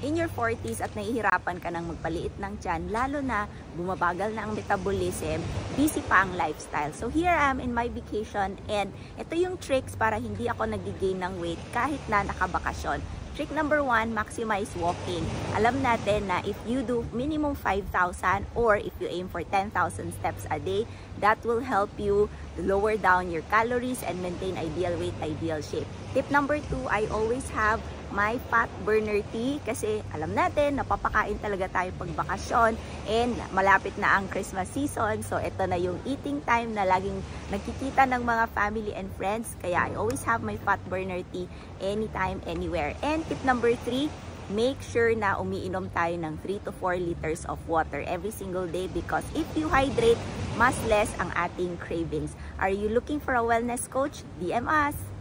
in your 40s at nahihirapan ka ng magpaliit ng tiyan, lalo na bumabagal na ang metabolism, busy pa ang lifestyle. So here I am in my vacation and ito yung tricks para hindi ako nag-gain ng weight kahit na nakabakasyon. Trick number 1, maximize walking. Alam natin na if you do minimum 5,000 or if you aim for 10,000 steps a day, that will help you lower down your calories and maintain ideal weight, ideal shape. Tip number 2, I always have my fat burner tea kasi alam natin, napapakain talaga tayo pag bakasyon and malapit na ang Christmas season. So ito na yung eating time na laging nagkikita ng mga family and friends. Kaya I always have my fat burner tea anytime, anywhere. And tip number 3, make sure na umiinom tayo ng 3 to 4 liters of water every single day because if you hydrate, mas less ang ating cravings. Are you looking for a wellness coach? DM us!